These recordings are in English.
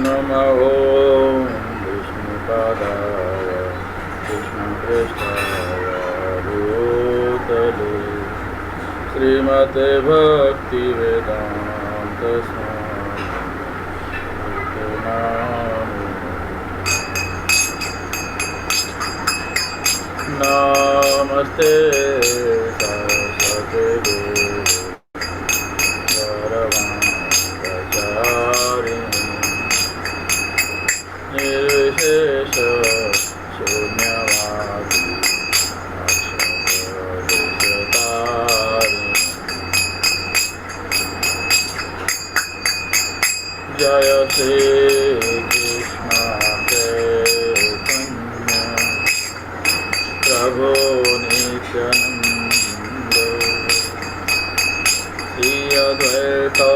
Namo Vishnupadaya Krishna Prestaya Bhutale Srimate Bhakti Vedanta Swami Namaste Saraswate Devi Sarvamachari Nirvishesha Shunyavadi Akshara Jaya Shri Krishna Chaitanya Prabhu Nityananda Shri Advaita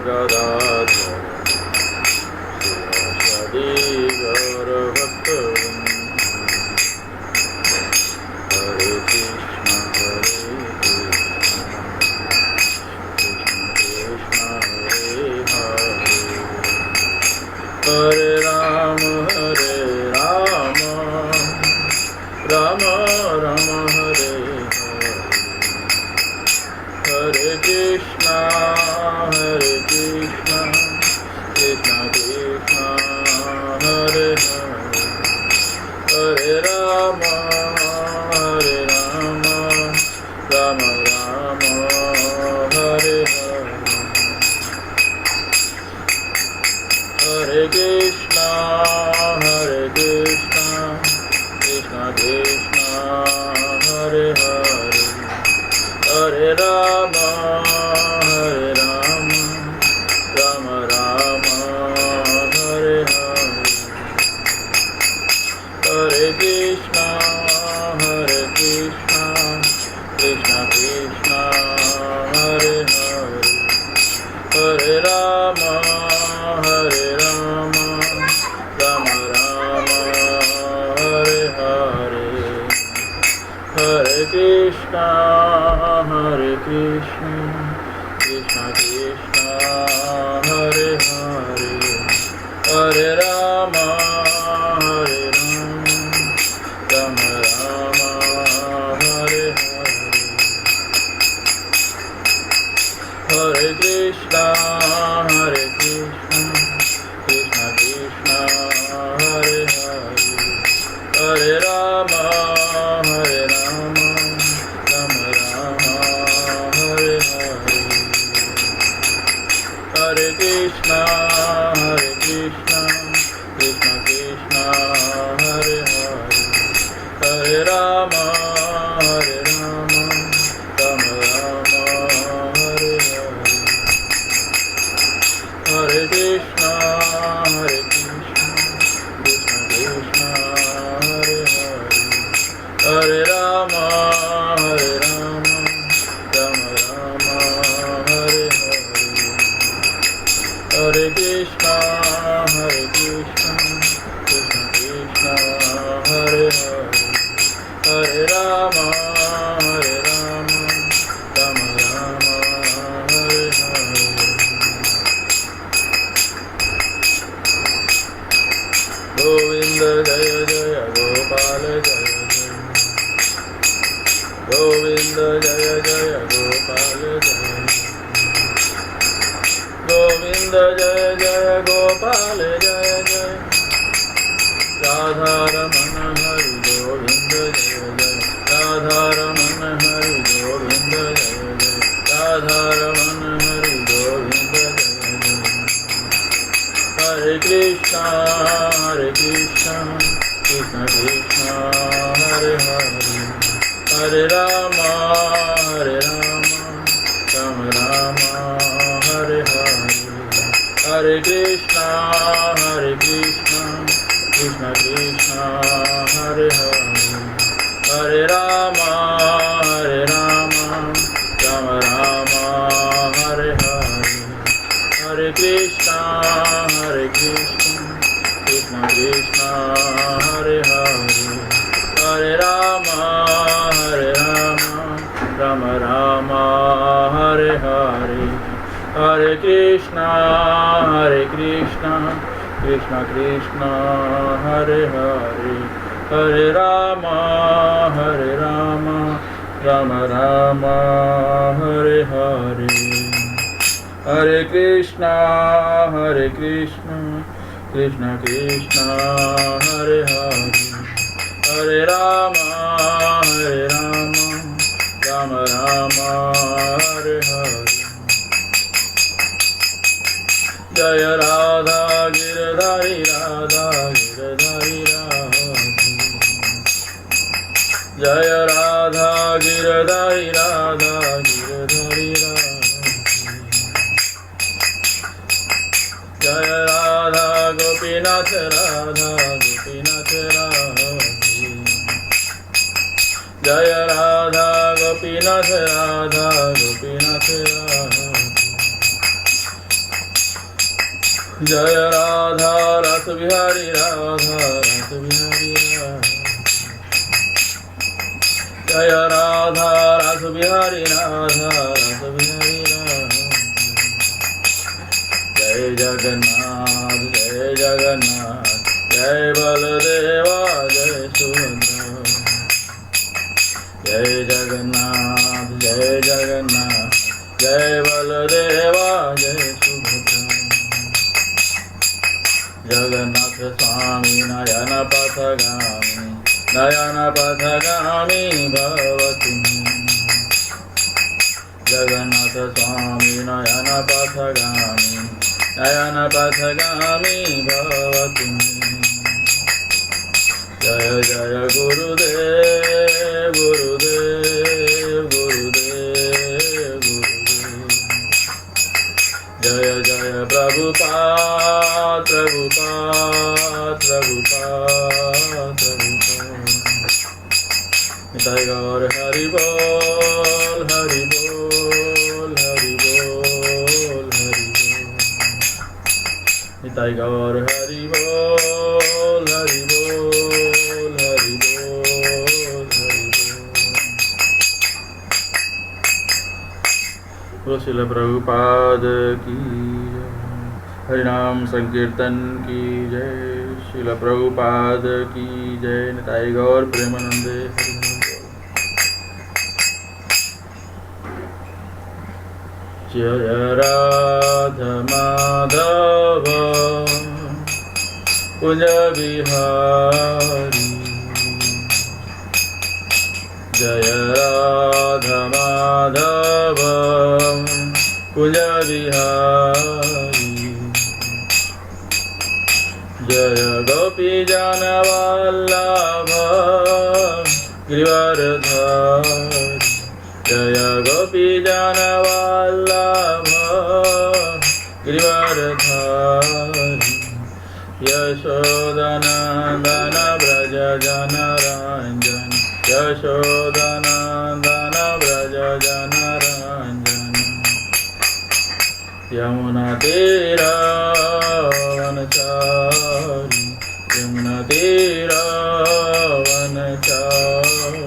Gadadhara Shri Gaura Bhaktivinoda Hare Krishna Krishna Krishna Hare Rama Rama Rama Hare Hare Hare Krishna Krishna Krishna Hare Hare Hare Rama Rama Rama Hare Hare Hare Krishna Krishna Krishna Hare Hare Hare Rama Rama Rama Hare Hare Hare Krishna Krishna Krishna Hare Hare Hare Rama Rama Rama Hare Hare Hare Krishna Krishna Krishna Hare Hare Hare Rama Rama Rama Hare Hare Hare Krishna Krishna Krishna Hare Hare Hare Rama Rama Rama Hare Hare Hare Krishna Krishna Krishna Hare Hare Hare Rama Rama Rama Hare Hare Hare Krishna Krishna Krishna Hare Hare Hare Rama Rama Rama Hare Hare Hare Krishna Krishna Krishna Hare Hare Hare Rama Rama Rama Hare Hare Govinda Jaya Jaya Gopal Jaya Jaya Govinda Jaya Jaya Gopal Jaya Govinda Jaya Jaya Gopal Jaya Jaya Radha Ramana Hari Govinda Jaya Jaya Radha Ramana Hari Govinda Jaya Jaya Radha Ramana Hari Govinda Jaya Jaya Hare Krishna Krishna Krishna Hare Hare Hare Rama Rama Rama Hare Hare Hare Krishna Krishna Krishna Hare Hare Hare Rama Rama Rama Hare Hare Hare Krishna Krishna Krishna Hare Hare Hare Rama Rama Rama Hare Hare Hare Krishna Krishna Krishna Hare Hare Hare Rama Rama Rama Hare Hare Hare Krishna Krishna Krishna Hare Hare Hare Rama Rama Rama Hare Hare Jaya Radha Giridhari Radha Giridhari Radha Jaya Radha Giridhari Radha Giridhari Radha Jaya Radha Gopinath Radha Gopinath Radha Jaya Radha Gopinath Radha Gopinath Radha Jaya Radha Rasa Bihari Radha Rasa Bihari Radha Jaya Radha Rasa Bihari Radha Rasa Bihari Radha Jai Jagannath Jai Jagannath Jai Baladeva Jai Subhadra Jai Jagannath Jai Jagannath Jai Baladeva Jai Subhadra Jagannath Swami Nayana Pathagami Bhavati Jagannath Swami Nayana Pathagami Bhavati Jaya Jaya Gurudev Gurudev Gurudev Gurudev Jaya Jaya Prabhupada Prabhupada Prabhupada Prabhupada Nitai Gaur Hari Bol Hari Bol Hari Bol Hari Bol Nitai Gaur Hari Bol Hari Bol Hari Bol Hari Bol Bolo Srila Prabhupada ki Harinam Sankirtan ki jai Srila Prabhupada ki jai Nitai Gaur Premanande Jaya Radha Madhava Kunja Bihari Jaya Radha Madhava Kunja Bihari Jaya Gopi Jana Vallabha Giridhari Jaya Gopi Jana Vallabha Giridhari Yashodanandana Braja Jana Ranjana Yashodanandana Braja Jana Ranjana Yamuna Tira Vanachari Yamuna Tira Vanachari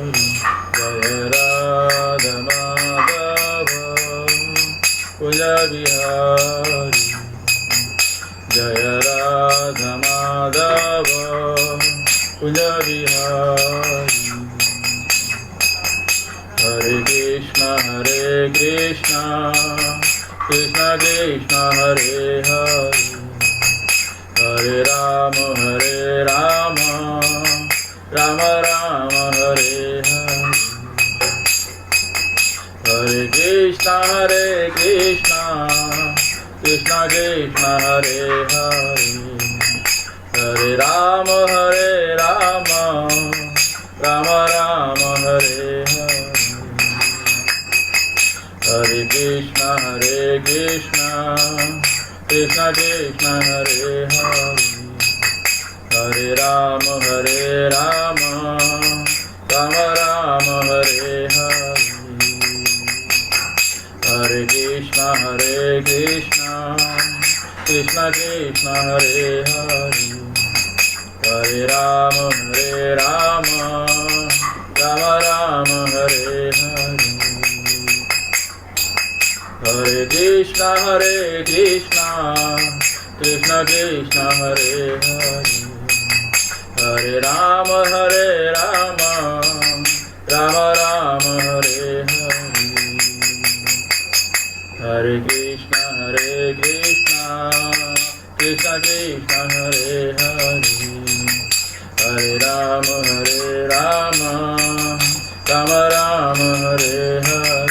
Jaya Radha Madhava Kunja Bihari Jaya Radha Madhava Kunja Bihari Hare Krishna Krishna Krishna Hare Hare Hare Rama Rama Rama Hare Hare Hare Krishna Krishna Krishna Hare Hare Hare Rama Rama Rama Hare Hare Hare Krishna Krishna Krishna Hare Hare Hare Rama Rama Rama Hare Hare Hare Krishna Krishna Krishna Hare Hare Hare Rama Rama Rama Hare Hare Hare Krishna Krishna Krishna Hare Hare, Hare Rama Rama Rama Hare Hare, Hare Krishna Krishna Krishna Hare Hare, Hare Rama Rama Rama Hare Hare,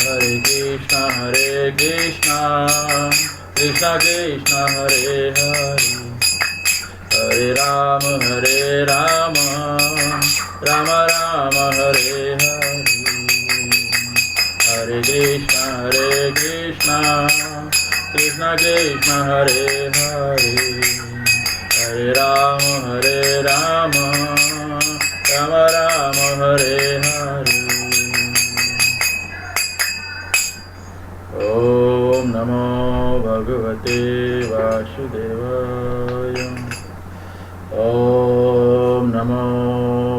Hare Krishna Krishna Krishna Hare Hare, Hare Rama Rama Rama Hare Hare, Hare Krishna Krishna Krishna Hare Hare, Hare Rama Rama Rama Hare Hare. Om Namo Bhagavate Vasudevaya. Om Namo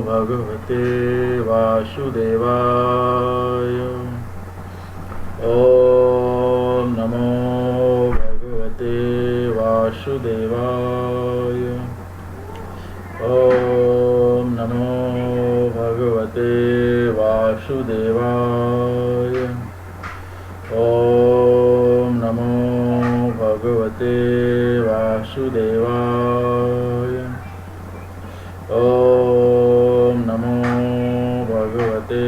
Bhagavate Vasudevaya. Om Namo Bhagavate Vasudevaya. Om Namo Bhagavate Vasudevaya. Om Namo Bhagavate Vasudevaya. Om Namo Bhagavate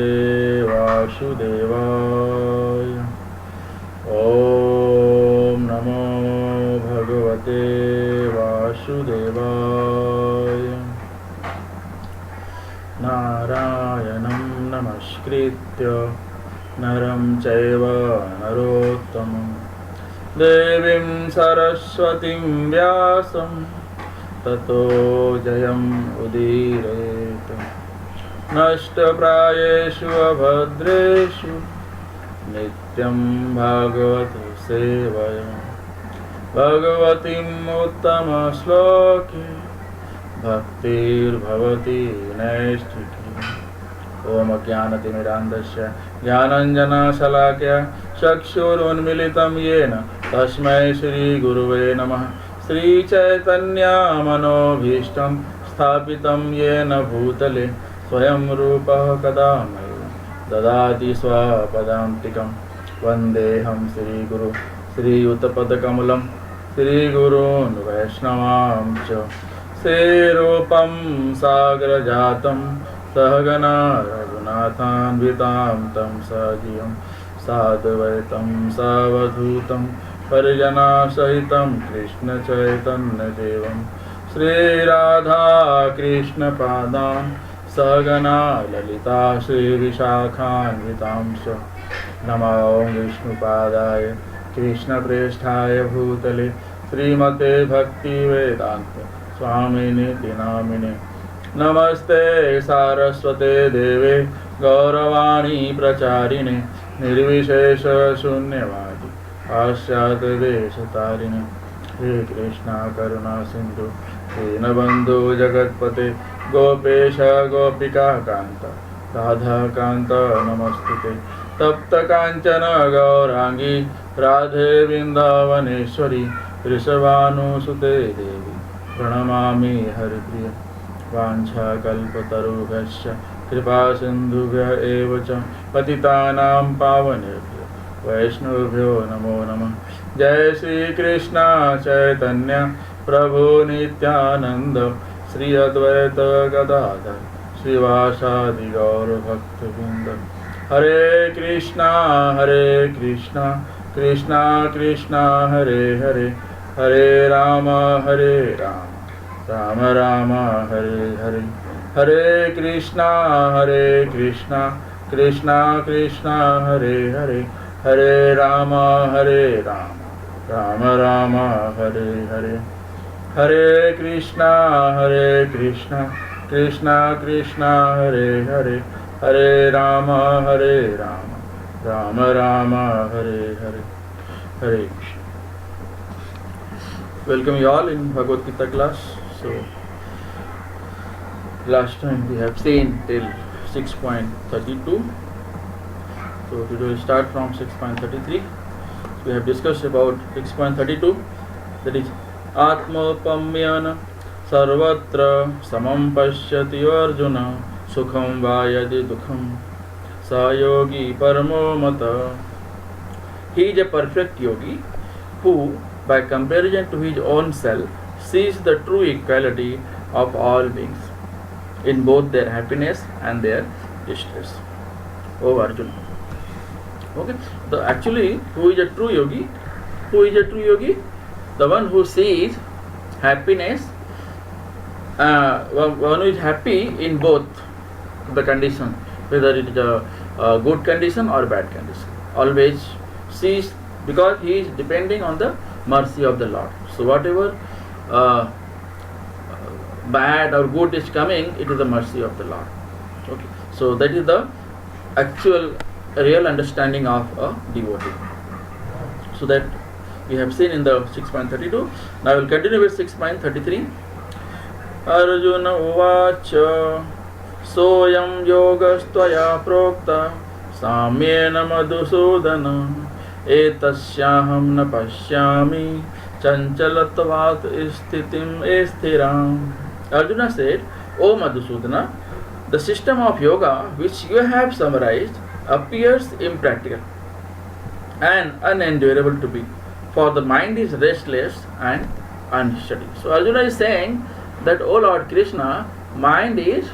Vasudevaya. Om Namo Bhagavate Vasudevaya. Narayanam Namaskritya Naram Chaiva Narottamam Devim Saraswatim Vyasam Tato Jayam Udirayeta Nashta Prayeshu Abhadreshu Nityam Bhagavata Sevaya Bhagavatim Uttama Shloki Bhaktir Bhavati Naistiki. Om Ajnanatimirandasya Jnananjana Shalakya Chakshurunmilitam Yena Tasmai Shri Guruve Namah. Shri Chaitanya Manobhishtam Sthapitam Yena Bhutale Swayam Rupa Kadamaya Dadati Swapadantikam Vandeham Shri Guru Shri Uttapadakamalam Shri Gurun Vaishnavam Cha Shri Rupam Sagrajatam Sahagana Raghunathanvitam Tam Sajiyam Sadvaitam Savadhutam Parijana Sahitam Krishna Chaitanya Devam Shri Radha Krishna Padam Sahagana Lalita Shri Vishakhanvitam Sha Namo Vishnu Padaya Krishna Presthaya Bhutale Srimate Bhakti Vedanta Swamini Tinamine Namaste Saraswate Deve Gauravani Pracharine Nirvishesha Shunyavadi Ashyat Deshatarine. He Krishna Karuna Sindhu Dinabandhu Jagatpate Gopesha Gopika Kanta Radha Kanta Namastute Tapta Kanchana Gaurangi Radhe Vrindavaneshwari Rishabhanu Sute Devi Pranamami Haripriya Vancha Kalpatarubhasya Kripa Sindhubhya Evacha Patitanam Pavanebhyo Vaishnavabhyo Namo Namah. Jai Shri Krishna Chaitanya Prabhu Nityananda Shri Advaita Gadadhar Srivasadi Gaura Bhaktivinoda. Hare Krishna Krishna Krishna Hare Hare, Hare Rama Rama Rama Hare Hare, Hare Krishna Krishna Krishna Hare Hare, Hare Rama Rama Rama Hare Hare, Hare Krishna Krishna Krishna Hare Hare, Hare Rama Rama Rama Hare Hare. Hare Krishna. Welcome you all in Bhagavad Gita class. So last time we have seen till 6.32. So today we'll start from 6.33. We have discussed about 6.32, that is Atmopamyana Sarvatra Samam Pashyati Arjuna Sukham Vayadi Dukham Sayogi Paramo Mata. He is a perfect yogi who, by comparison to his own self, sees the true equality of all beings in both their happiness and their distress. Oh Arjuna. Okay. Actually, who is a true yogi? Who is a true yogi? The one who sees happiness, one who is happy in both the conditions, whether it is a good condition or bad condition. Always sees, because he is depending on the mercy of the Lord. So whatever bad or good is coming, it is the mercy of the Lord. Okay. So that is the actual real understanding of a devotee. So that we have seen in the 6.32. Now I will continue with 6.33. Arjuna uvacha soyam yogastvaya prokta samyena madhusudana etasyaham na pashyami chanchalatvat sthitim esthiram. Arjuna said, O Madhusudana, the system of yoga which you have summarized appears impractical and unendurable to be, for the mind is restless and unsteady. So Arjuna is saying that, O Lord Krishna, mind is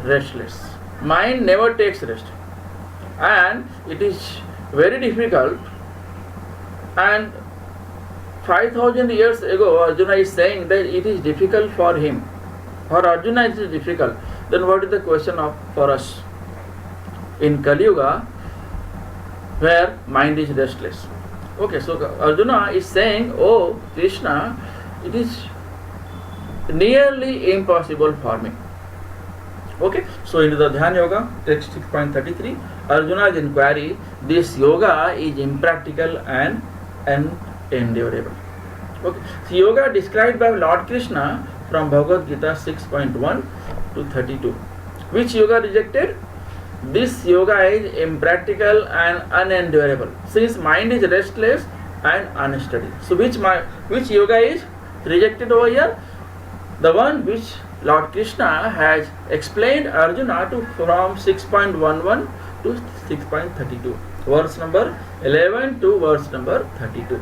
restless. Mind never takes rest, and it is very difficult. And 5,000 years ago, Arjuna is saying that it is difficult for him. For Arjuna it is difficult. Then what is the question for us? In Kali Yuga, where mind is restless. Okay, so Arjuna is saying, Oh Krishna, it is nearly impossible for me. Okay, so into the Dhyan Yoga, text 6.33, Arjuna's inquiry, this yoga is impractical and unendurable. Okay, so yoga described by Lord Krishna from Bhagavad Gita 6.1 to 32. Which yoga rejected? This yoga is impractical and unendurable, since mind is restless and unsteady. So which yoga is rejected over here? The one which Lord Krishna has explained Arjuna to from 6.11 to 6.32, verse number 11 to verse number 32.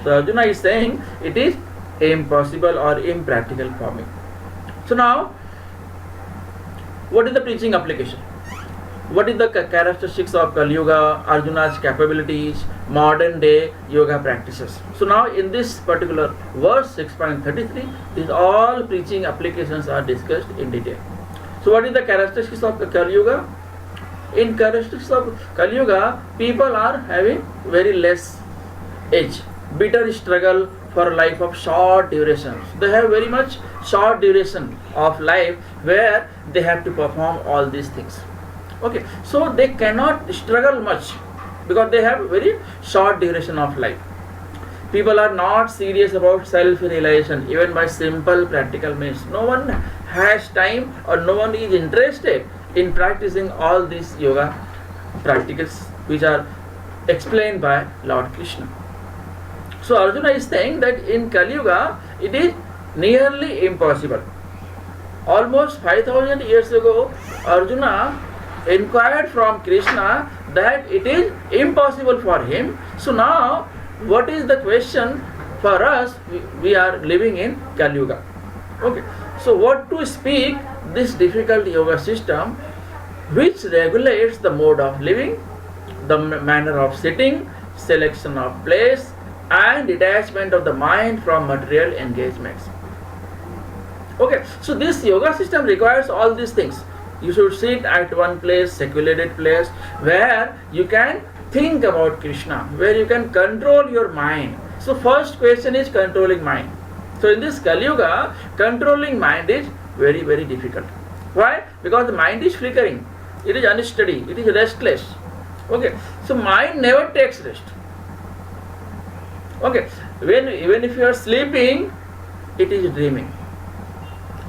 So Arjuna is saying it is impossible or impractical for me. So now, what is the preaching application? What is the characteristics of Kali Yuga, Arjuna's capabilities, modern day yoga practices? So now in this particular verse 6.33, these all preaching applications are discussed in detail. So what is the characteristics of Kali Yuga? In characteristics of Kali Yuga, people are having very less age, bitter struggle for a life of short duration. They have very much short duration of life where they have to perform all these things. Okay, so they cannot struggle much because they have very short duration of life. People are not serious about self-realization even by simple practical means. No one has time or no one is interested in practicing all these yoga practices which are explained by Lord Krishna. So Arjuna is saying that in Kali Yuga it is nearly impossible. Almost 5,000 years ago, Arjuna inquired from Krishna that it is impossible for him. So now, what is the question for us? We are living in Kali Yuga. Okay. So what to speak this difficult yoga system which regulates the mode of living, the manner of sitting, selection of place, and detachment of the mind from material engagements. Okay. So this yoga system requires all these things. You should sit at one place, secluded place, where you can think about Krishna, where you can control your mind. So first question is controlling mind. So in this Kali Yuga, controlling mind is very, very difficult. Why? Because the mind is flickering. It is unsteady. It is restless. Okay. So mind never takes rest. Okay. Even if you are sleeping, it is dreaming.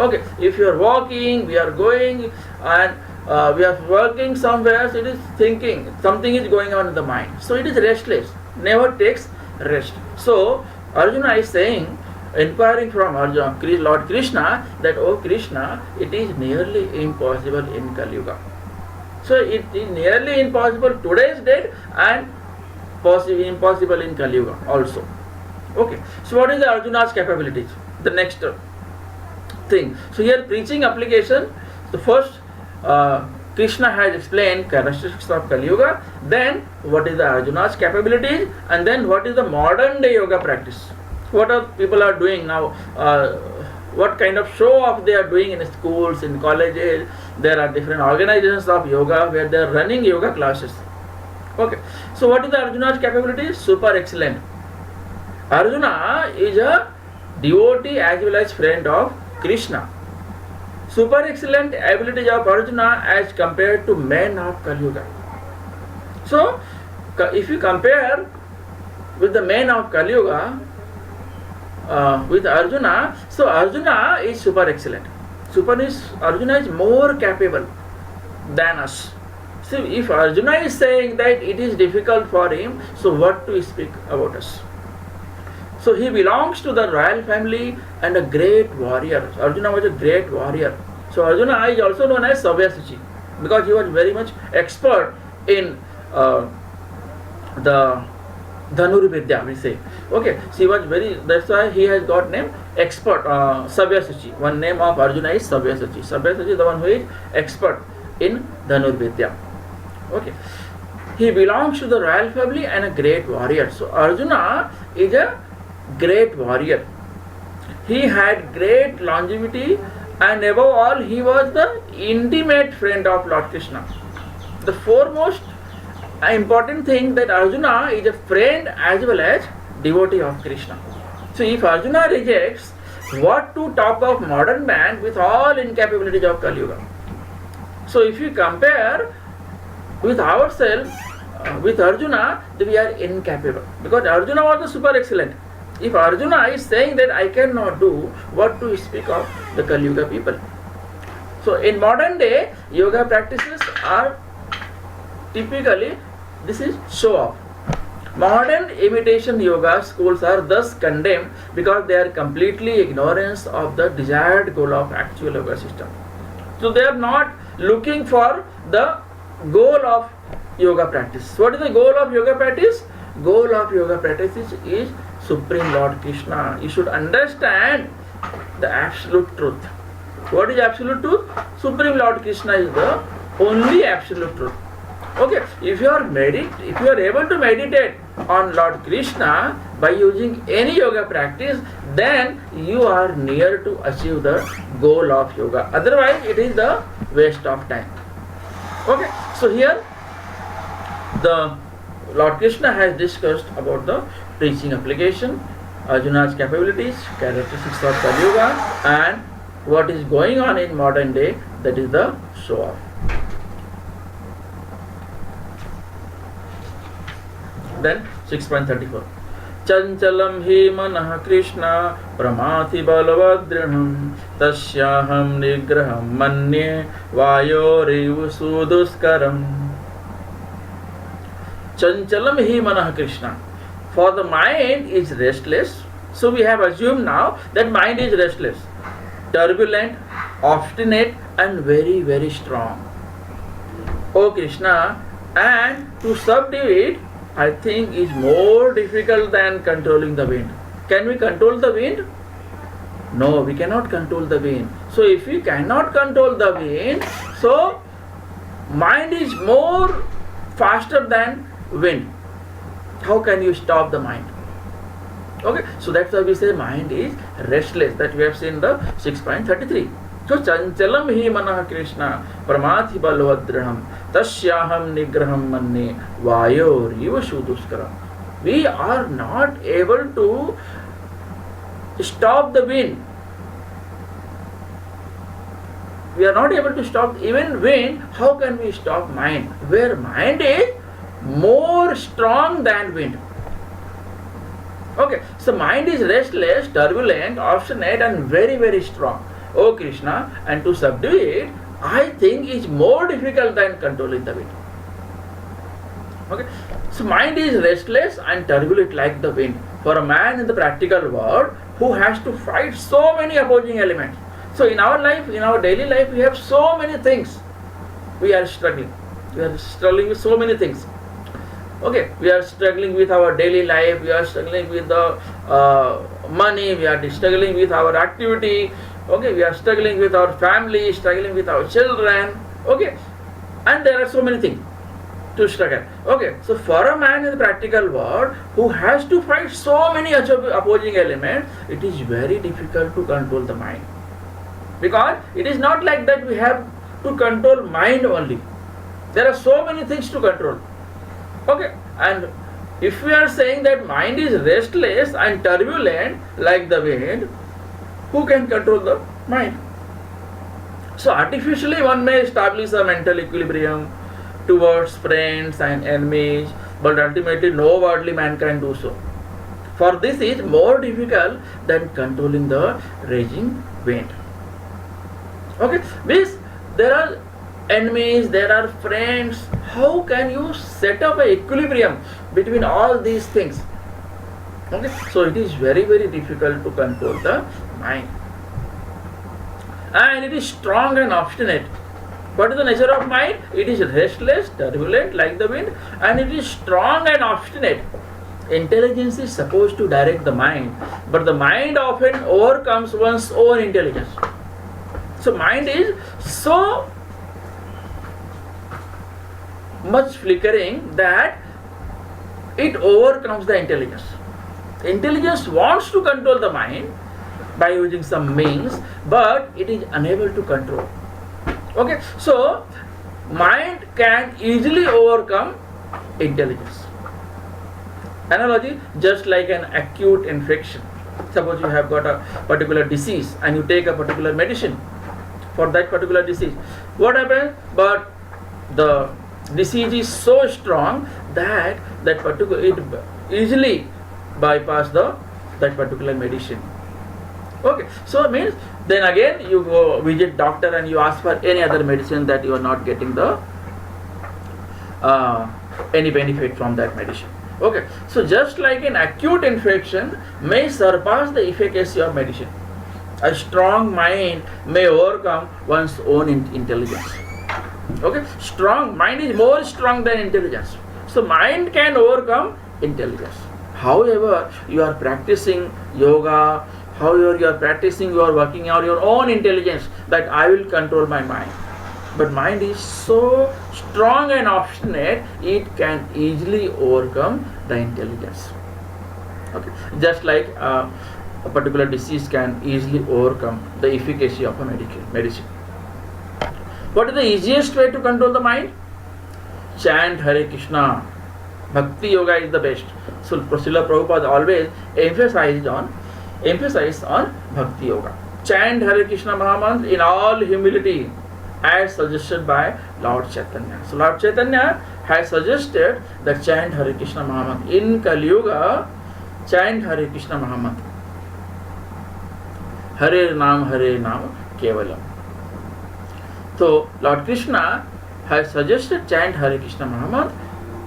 Okay, if you are walking, we are going, and we are working somewhere, so it is thinking, something is going on in the mind. So it is restless, never takes rest. So Arjuna is saying, inquiring from Arjuna, Lord Krishna, that, oh Krishna, it is nearly impossible in Kali Yuga. So it is nearly impossible today's date and impossible in Kali Yuga also. Okay. So what is the Arjuna's capabilities? The next thing. So here preaching application. The first Krishna has explained characteristics of Kali Yuga. Then what is the Arjuna's capabilities, and then what is the modern day yoga practice. What are people are doing now? What kind of show off they are doing in schools, in colleges. There are different organizations of yoga where they are running yoga classes. Okay. So what is the Arjuna's capabilities? Super excellent. Arjuna is a devotee as well as friend of Krishna. Super excellent abilities of Arjuna as compared to men of Kali Yuga. So if you compare with the men of Kali Yuga, with Arjuna, so Arjuna is super excellent. Arjuna is more capable than us. So if Arjuna is saying that it is difficult for him, so what to speak about us? So he belongs to the royal family and a great warrior. Arjuna was a great warrior. So Arjuna is also known as Savyasuchi because he was very much expert in the Dhanurvidya, we say. Okay, so he was that's why he has got name expert, Savyasuchi. One name of Arjuna is Savyasuchi. Savyasuchi is the one who is expert in Dhanurvidya. Okay, he belongs to the royal family and a great warrior. So Arjuna is a great warrior. He had great longevity, and above all, he was the intimate friend of Lord Krishna. The foremost important thing that Arjuna is a friend as well as devotee of Krishna. So if Arjuna rejects, what to talk of modern man with all incapabilities of Kali Yuga? So if you compare with ourselves, with Arjuna, we are incapable because Arjuna was the super excellent. If Arjuna is saying that I cannot do, what to speak of the Kali Yuga people? So in modern day, yoga practices are typically, this is show off. Modern imitation yoga schools are thus condemned because they are completely ignorance of the desired goal of actual yoga system. So they are not looking for the goal of yoga practice. What is the goal of yoga practice? Goal of yoga practice is Supreme Lord Krishna. You should understand the absolute truth. What is absolute truth? Supreme Lord Krishna is the only absolute truth. Okay, if you are able to meditate on Lord Krishna by using any yoga practice, then you are near to achieve the goal of yoga. Otherwise, it is the waste of time. Okay, so here the Lord Krishna has discussed about the preaching application, Arjuna's capabilities, characteristics of Kali Yuga, and what is going on in modern day, that is the show off. Then 6.34. Chanchalam hi manah Krishna pramati balavadrinam tasyaham nigraham manye vayoriv suduskaram. Chanchalam hi manah Krishna. For the mind is restless. So we have assumed now that mind is restless, turbulent, obstinate, and very, very strong. O Krishna, and to subdue it, I think is more difficult than controlling the wind. Can we control the wind? No, we cannot control the wind. So if we cannot control the wind, so mind is more faster than wind. How can you stop the mind? Okay, so that's why we say mind is restless. That we have seen the 6.33. So chanchalam hi manah Krishna pramati balavadrinam tasyaham nigraham manne vayor iva shuduskaram. We are not able to stop the wind. We are not able to stop even wind. How can we stop mind? Where mind is more strong than wind. Okay, so mind is restless, turbulent, obstinate, and very, very strong. O Krishna, and to subdue it, I think is more difficult than controlling the wind. Okay, so mind is restless and turbulent like the wind. For a man in the practical world who has to fight so many opposing elements. So in our life, in our daily life, we have so many things. We are struggling. We are struggling with so many things. Okay, we are struggling with our daily life. We are struggling with the money. We are struggling with our activity. Okay, we are struggling with our family, struggling with our children. Okay, and there are so many things to struggle. Okay, so for a man in the practical world who has to fight so many opposing elements, it is very difficult to control the mind. Because it is not like that we have to control mind only. There are so many things to control. Okay, and if we are saying that mind is restless and turbulent like the wind, who can control the mind? So artificially one may establish a mental equilibrium towards friends and enemies, but ultimately no worldly man can do so. For this is more difficult than controlling the raging wind. Okay, means there are enemies, there are friends. How can you set up an equilibrium between all these things? Okay, so it is very, very difficult to control the mind. And it is strong and obstinate. What is the nature of mind? It is restless, turbulent like the wind, and it is strong and obstinate. Intelligence is supposed to direct the mind, but the mind often overcomes one's own intelligence. So mind is so much flickering that it overcomes the intelligence. Intelligence wants to control the mind by using some means, but it is unable to control. Okay, so mind can easily overcome intelligence. Analogy, just like an acute infection. Suppose you have got a particular disease and you take a particular medicine for that particular disease. What happens? But the disease is so strong that it easily bypass that particular medicine. Okay, so it means then again you go visit doctor and you ask for any other medicine that you are not getting the any benefit from that medicine. Okay, so just like an acute infection may surpass the efficacy of medicine, a strong mind may overcome one's own intelligence. Okay, strong mind is more strong than intelligence. So mind can overcome intelligence. However, you are practicing yoga, however you are practicing, you are working out your own intelligence that I will control my mind. But mind is so strong and obstinate, it can easily overcome the intelligence. Okay, just like a particular disease can easily overcome the efficacy of a medicine. What is the easiest way to control the mind? Chant Hare Krishna. Bhakti yoga is the best. So Srila Prabhupada always emphasized on Bhakti yoga. Chant Hare Krishna Mahamantra in all humility, as suggested by Lord Chaitanya. So Lord Chaitanya has suggested that chant Hare Krishna Mahamantra. In Kali Yuga, chant Hare Krishna Mahamantra. Hare Nam Kevalam. So Lord Krishna has suggested chant Hare Krishna Mahamantra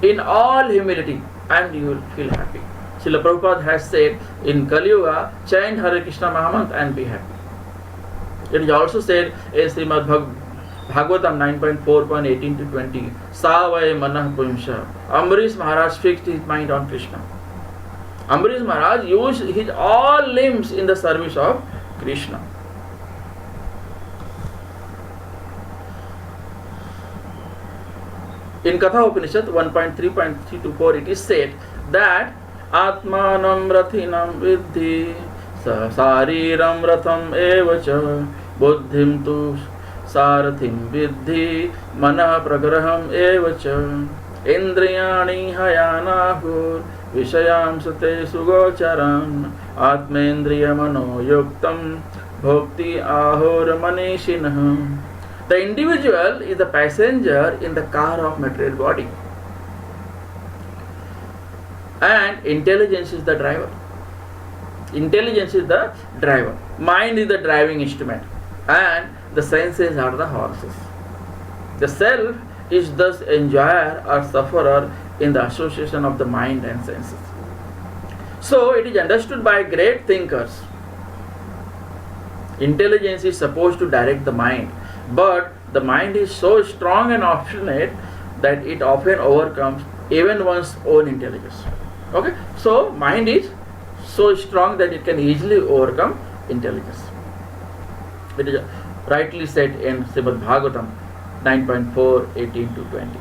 in all humility and you will feel happy. Srila Prabhupada has said in Kali Yuga, chant Hare Krishna Mahamantra and be happy. It is also said in Srimad Bhagavatam 9.4.18 to 20, Savay Manah Pumsha. Ambarish Maharaj fixed his mind on Krishna. Ambarish Maharaj used his all limbs in the service of Krishna. In Katha Upanishad 1.3.3 to 4, it is said that Atmanam Rathinam Vidhi Sariram Ratham Evacha Buddhim Tu Sarathim Vidhi Mana Pragraham Evacha Indriyani Hayanahur Vishayam Sate Sugocharam Atmendriya Mano Yuktam Bhakti Ahur Manishinaham. The individual is the passenger in the car of material body, and intelligence is the driver. Intelligence is the driver. Mind is the driving instrument, and the senses are the horses. The self is thus enjoyer or sufferer in the association of the mind and senses. So it is understood by great thinkers. Intelligence is supposed to direct the mind, but the mind is so strong and obstinate that it often overcomes even one's own intelligence. Okay, so mind is so strong that it can easily overcome intelligence. It is rightly said in Srimad Bhagavatam 9.4, 18 to 20.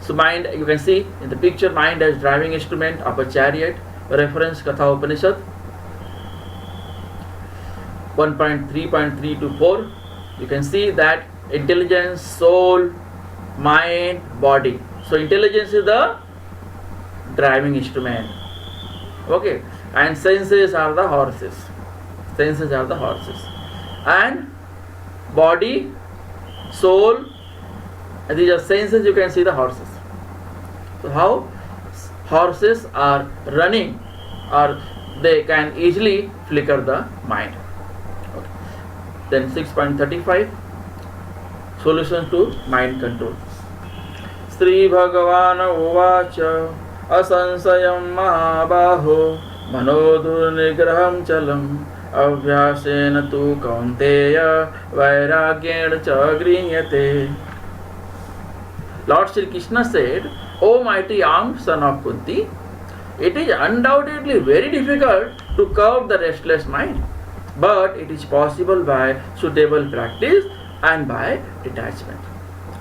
So mind, you can see in the picture, mind as driving instrument of a chariot. Reference Katha Upanishad 1.3.3 to 4. You can see that intelligence, soul, mind, body. So intelligence is the driving instrument. Okay, and senses are the horses. Senses are the horses. And body, soul, and these are senses, you can see the horses. So how horses are running, or they can easily flicker the mind. Okay. Then 6.35, solution to mind control. Sri Bhagavan Uvacha Asansayam Mahabaho Manodur Nigraham Chalam Abhyasena tu Kaunteya Vairagyena cha Grinyate. Lord Sri Krishna said, O mighty armed son of Kunti, it is undoubtedly very difficult to curb the restless mind, but it is possible by suitable practice and by detachment.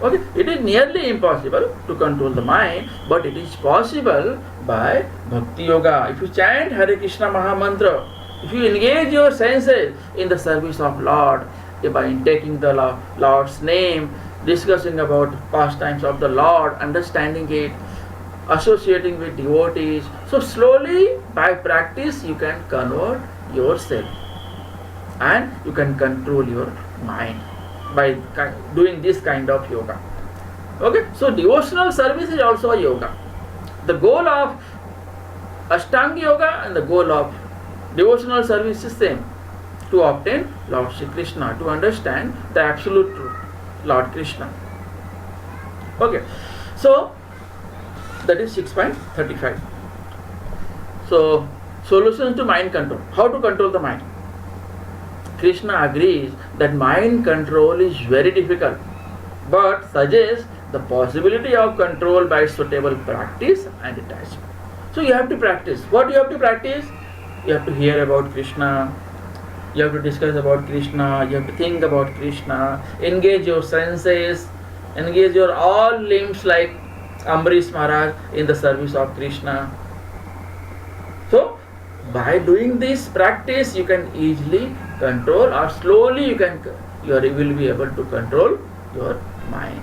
Okay, it is nearly impossible to control the mind, but it is possible by Bhakti Yoga. If you chant Hare Krishna Maha Mantra, if you engage your senses in the service of Lord, by taking the Lord's name, discussing about pastimes of the Lord, understanding it, associating with devotees, so slowly by practice you can convert yourself and you can control your mind by doing this kind of yoga. Okay, so devotional service is also a yoga. The goal of Ashtanga yoga and the goal of devotional service is same, to obtain Lord Shri Krishna, to understand the absolute truth, Lord Krishna. Okay, so that is 6.35. So solutions to mind control. How to control the mind? Krishna agrees that mind control is very difficult, but suggests the possibility of control by suitable practice and detachment. So you have to practice. What you have to practice? You have to hear about Krishna, you have to discuss about Krishna, you have to think about Krishna, engage your senses, engage your all limbs like Ambarish Maharaj in the service of Krishna. So by doing this practice you can easily control, or slowly you will be able to control your mind.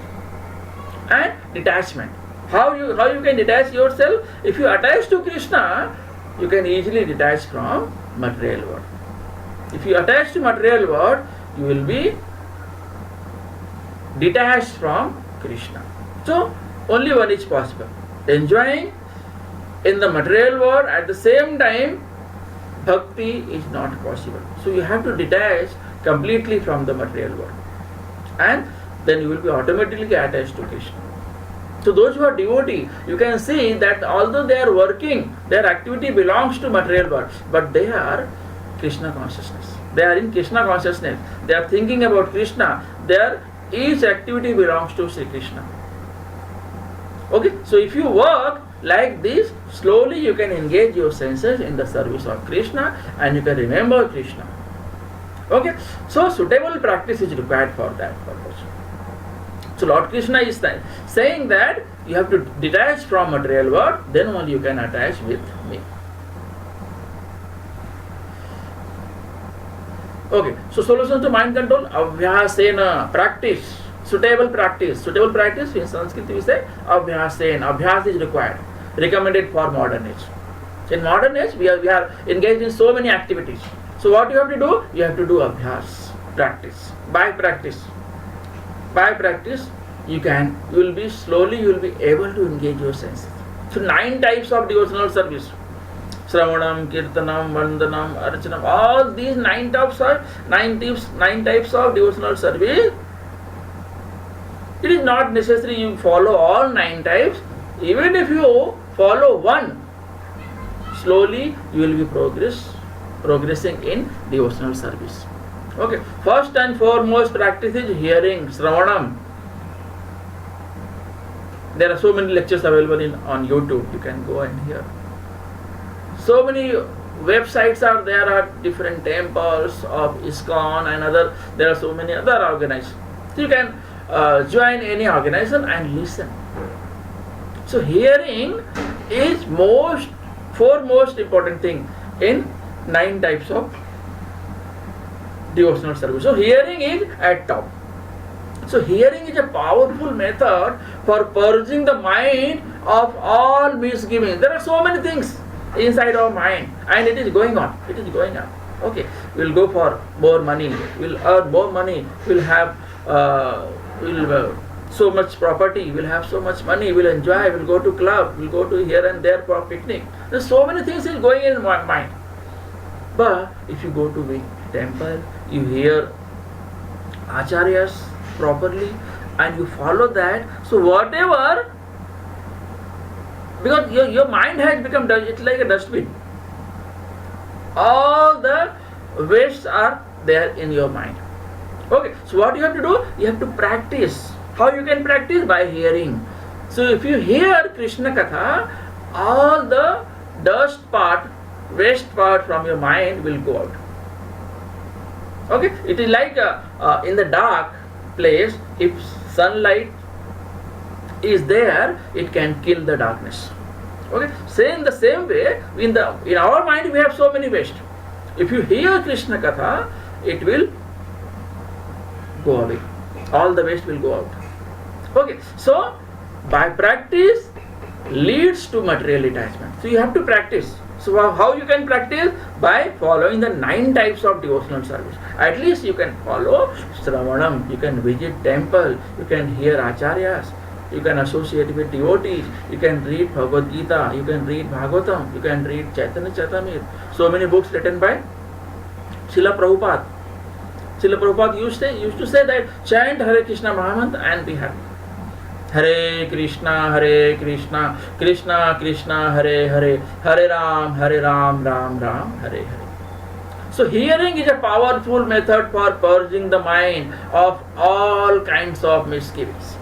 And detachment. How you can detach yourself? If you attach to Krishna, you can easily detach from material world. If you attach to material world, you will be detached from Krishna. So only one is possible. Enjoying in the material world, at the same time bhakti is not possible. So you have to detach completely from the material world, and then you will be automatically attached to Krishna. So those who are devotee, you can see that although they are working, their activity belongs to material world, but they are Krishna consciousness. They are in Krishna consciousness. They are thinking about Krishna. Each activity belongs to Sri Krishna. Okay, so if you work like this, slowly you can engage your senses in the service of Krishna and you can remember Krishna. Okay, so suitable practice is required for that purpose. So Lord Krishna is saying that you have to detach from material world, then only you can attach with me. Okay, so solution to mind control, abhyasena, practice, suitable practice. Suitable practice, in Sanskrit we say abhyasena. Abhyas is required, recommended for modern age. In modern age, we are engaged in so many activities. So what you have to do? You have to do abhyas, practice. By practice, you will be able to engage your senses. So 9 types of devotional service. Sravanam, Kirtanam, Vandanam, Archanam, all these nine types of devotional service. It is not necessary you follow all 9 types. Even if you follow one, slowly you will be progressing in devotional service. Okay, first and foremost practice is hearing, Sravanam. There are so many lectures available on YouTube. You can go and hear. So many websites are there, are different temples of ISKCON and other. There are so many other organizations. So you can join any organization and listen. So hearing is foremost important thing in 9 types of devotional service. So hearing is at top. So hearing is a powerful method for purging the mind of all misgivings. There are so many things inside our mind and it is going on. Okay, we'll go for more money, we'll earn more money, we'll have so much property, we'll have so much money, we'll enjoy, we'll go to club, we'll go to here and there for picnic. There's so many things is going in my mind. But if you go to the temple, you hear acharyas properly and you follow that, so whatever, because your mind has become, it's like a dustbin. All the wastes are there in your mind. Okay, so what you have to do? You have to practice. How you can practice? By hearing. So if you hear Krishna Katha, all the waste part from your mind will go out. Okay, it is like in the dark place, if sunlight is there, it can kill the darkness. Okay, in the same way, in our mind we have so many waste. If you hear Krishna Katha, it will go away. All the waste will go out. Okay, so by practice leads to material detachment. So you have to practice. So how you can practice? By following the 9 types of devotional service. At least you can follow Sravanam, you can visit temple, you can hear acharyas, you can associate with devotees, you can read Bhagavad Geeta, you can read Bhagavatam, you can read Chaitanya Charitamrita. So many books written by Srila Prabhupada. Srila Prabhupada used to say that chant Hare Krishna Mahamantra and be happy. Hare Krishna, Krishna Krishna, Hare Hare, Hare Ram, Ram Ram, Hare Hare. So hearing is a powerful method for purging the mind of all kinds of misgivings.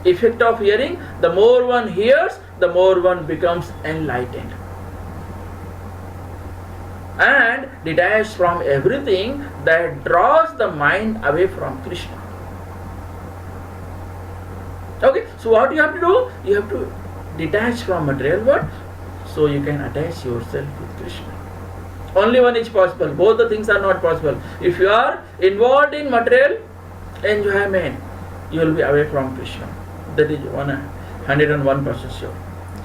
Effect of hearing, the more one hears, the more one becomes enlightened and detached from everything that draws the mind away from Krishna. Okay, so what you have to do? You have to detach from material world so you can attach yourself with Krishna. Only one is possible. Both the things are not possible. If you are involved in material enjoyment, you will be away from Krishna. That is 101% sure.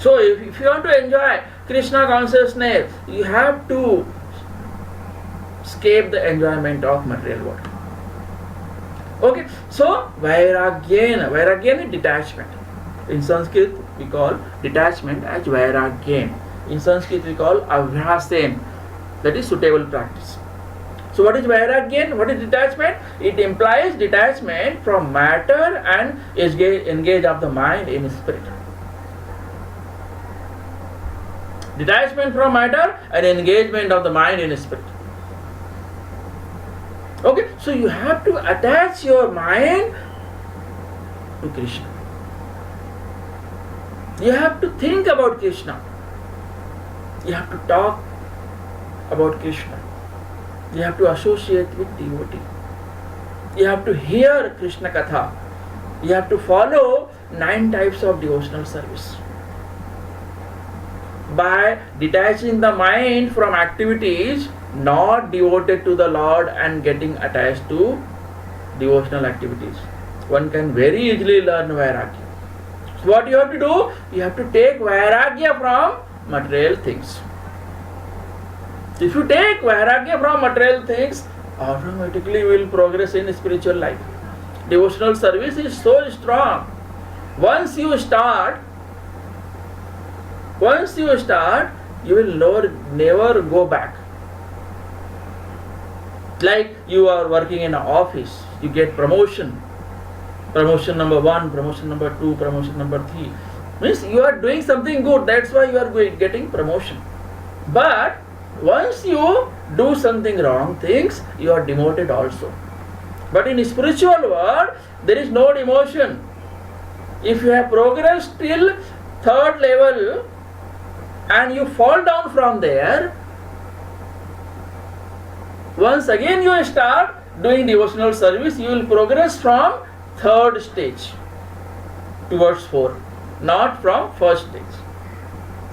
So if you want to enjoy Krishna consciousness, you have to escape the enjoyment of material world. Okay, so Vairagyan is detachment. In Sanskrit we call detachment as Vairagyan. In Sanskrit we call Abhyasen, that is suitable practice. So what is Vairagyan? What is detachment? It implies detachment from matter and engage of the mind in spirit. Detachment from matter and engagement of the mind in spirit. Okay, so you have to attach your mind to Krishna. You have to think about Krishna. You have to talk about Krishna. You have to associate with devotee. You have to hear Krishna Katha. You have to follow 9 types of devotional service. By detaching the mind from activities not devoted to the Lord and getting attached to devotional activities, one can very easily learn Vairagya. So what you have to do? You have to take Vairagya from material things. If you take Vairagya from material things, automatically you will progress in spiritual life. Devotional service is so strong. Once you start, you will never go back. Like you are working in an office, you get promotion. Promotion number 1, promotion number 2, promotion number 3. Means you are doing something good, that's why you are getting promotion. But once you do something wrong things, you are demoted also. But in spiritual world, there is no demotion. If you have progressed till 3rd level and you fall down from there, once again you start doing devotional service, you will progress from 3rd stage towards 4th, not from 1st stage.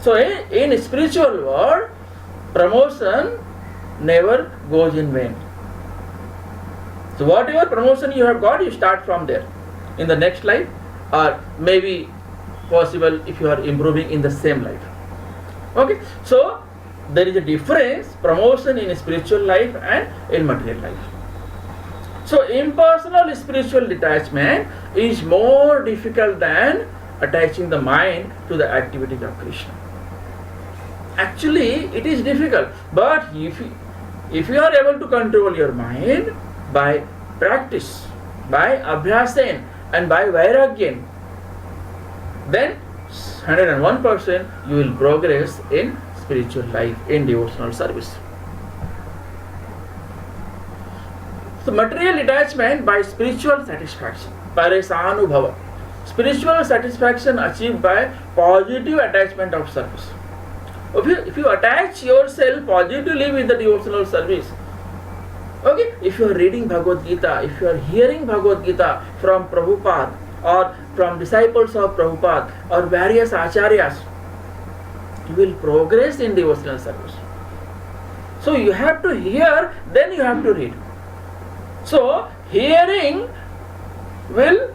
So in spiritual world, promotion never goes in vain. So whatever promotion you have got, you start from there in the next life, or maybe possible if you are improving in the same life. Okay, so there is a difference, promotion in spiritual life and in material life. So impersonal spiritual detachment is more difficult than attaching the mind to the activities of Krishna. Actually, it is difficult, but if you are able to control your mind by practice, by abhyasen and by vairagyan, then 101% you will progress in spiritual life, in devotional service. So material detachment by spiritual satisfaction, paresanubhava. Spiritual satisfaction achieved by positive attachment of service. If you attach yourself positively with the devotional service, okay, if you are reading Bhagavad Gita, if you are hearing Bhagavad Gita from Prabhupada or from disciples of Prabhupada or various acharyas, you will progress in devotional service. So you have to hear, then you have to read. So hearing will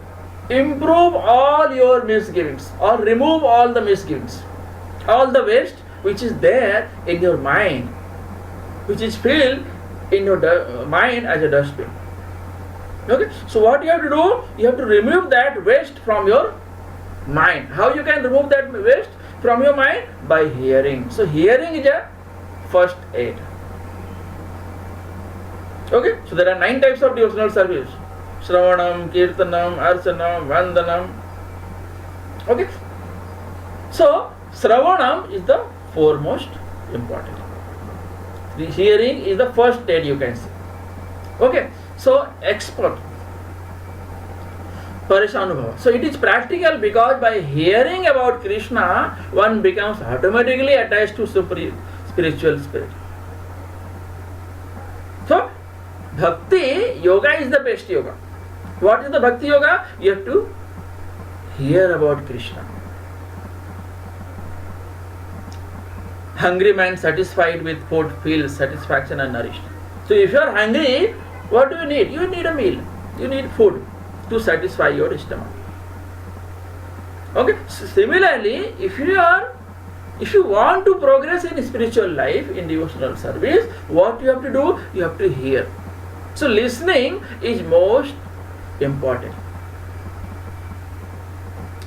improve all your misgivings or remove all the misgivings, all the waste which is there in your mind, which is filled in your mind as a dustbin. Okay, so what you have to do, you have to remove that waste from your mind. How you can remove that waste from your mind? By hearing. So hearing is a first aid. Okay, so there are 9 types of devotional service: Shravanam, Kirtanam, Archanam, Vandanam. Okay, so Shravanam is the foremost important. The hearing is the first aid, you can say. Okay, so expert, paresanubhava. So it is practical because by hearing about Krishna, one becomes automatically attached to spiritual spirit. So bhakti yoga is the best yoga. What is the bhakti yoga? You have to hear about Krishna. Hungry man satisfied with food feels satisfaction and nourished. So if you are hungry, what do you need? You need a meal. You need food to satisfy your stomach. Okay. So similarly, if you want to progress in spiritual life, in devotional service, what you have to do? You have to hear. So listening is most important.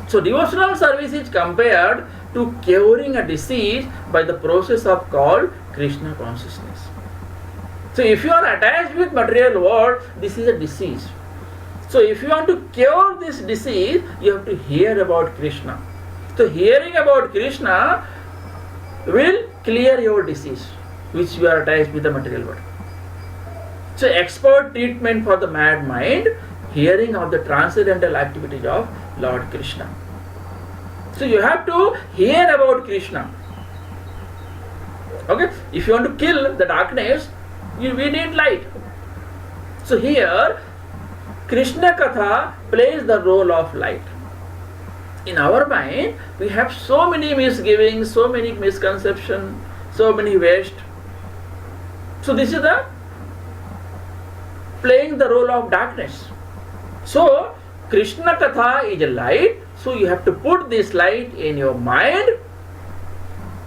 So devotional service is compared to curing a disease by the process of called Krishna consciousness. So if you are attached with material world, this is a disease. So if you want to cure this disease, you have to hear about Krishna. So hearing about Krishna will clear your disease, which you are attached with the material world. So expert treatment for the mad mind, hearing of the transcendental activities of Lord Krishna. So you have to hear about Krishna. Okay, if you want to kill the darkness, we need light. So here, Krishna Katha plays the role of light. In our mind, we have so many misgivings, so many misconceptions, so many waste. So this is the playing the role of darkness. So Krishna Katha is a light. So you have to put this light in your mind,